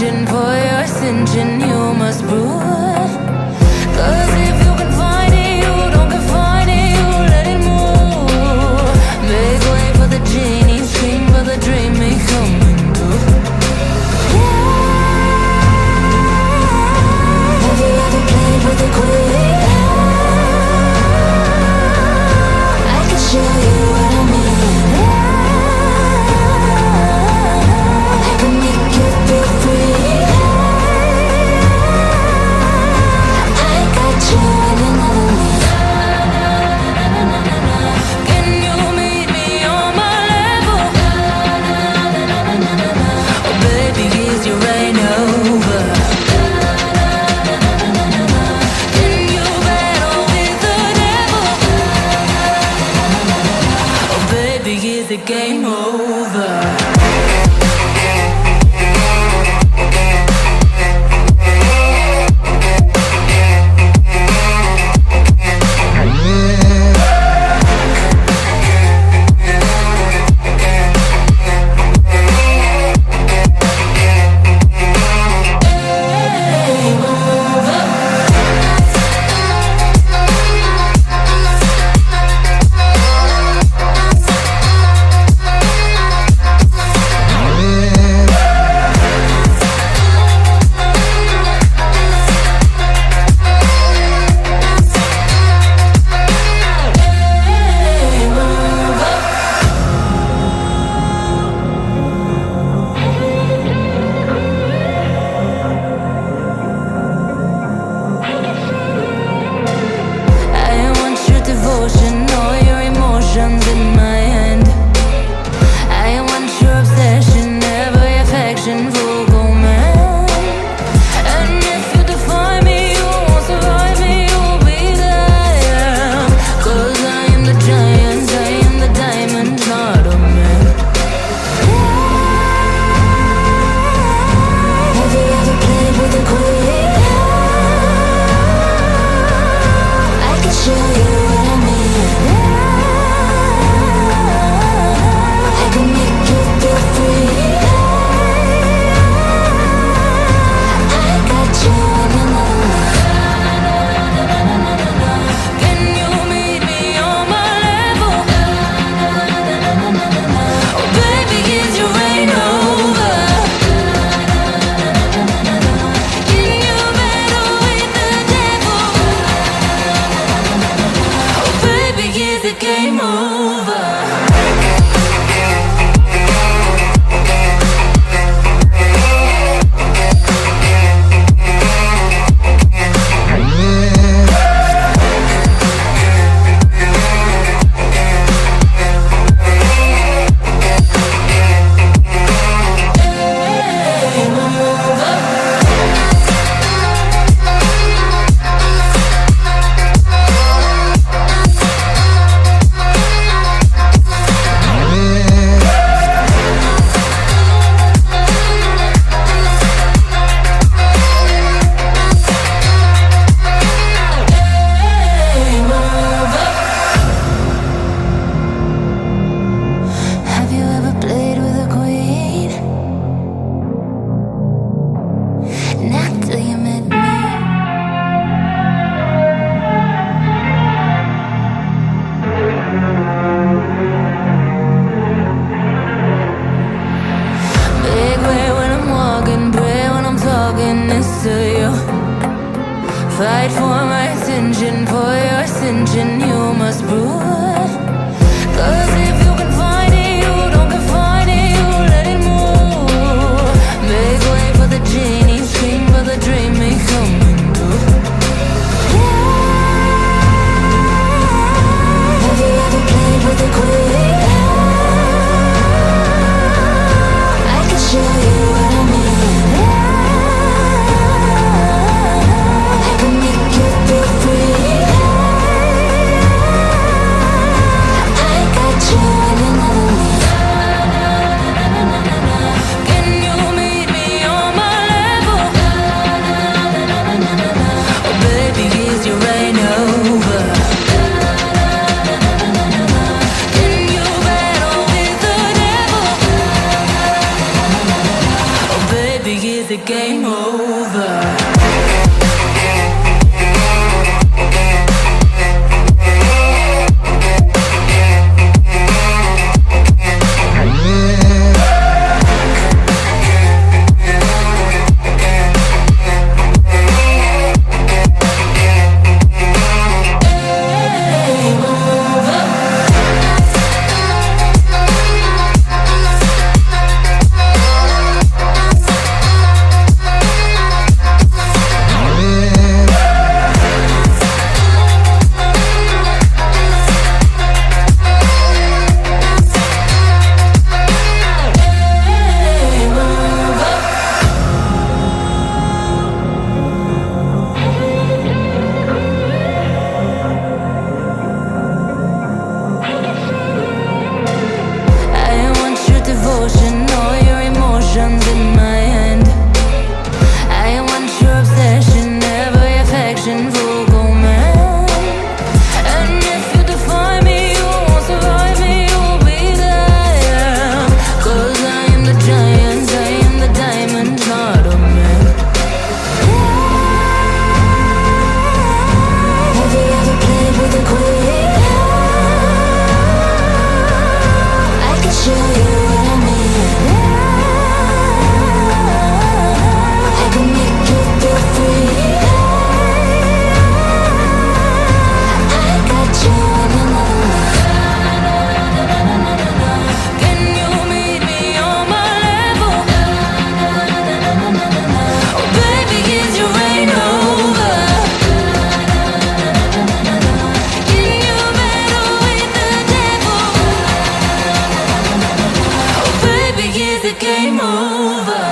ascension, for your ascension you must prove. Cause if you can find it, you don't confine it, you let it move. Make way for the genie, scream for the dream may come true. Have you ever played with a queen? I can show you what I mean. I can make you feel free. I got you in another league. Can you meet me on my level? Oh baby, is your reign over? Can you battle with the devil? Oh baby, is the game over? Fight for my ascension, for your ascension you must prove. Cause if you can find it, you don't confine it, you let it move. Make way for the genie, scream for the dream may come true. Have you ever played with a queen? I can show you what I mean. I can make you feel free. it game over? Game over.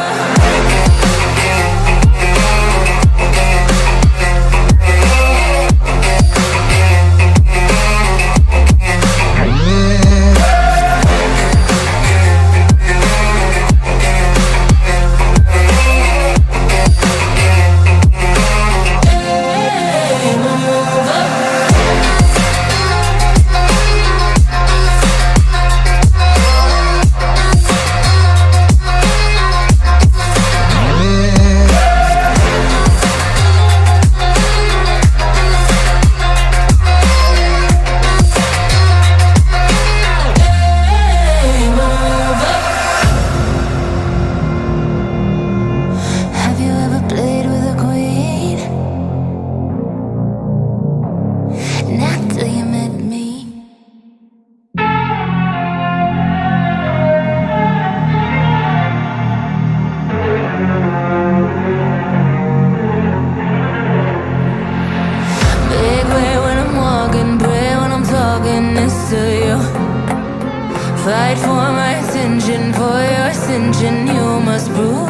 Fight for my attention, for your ascension, you must prove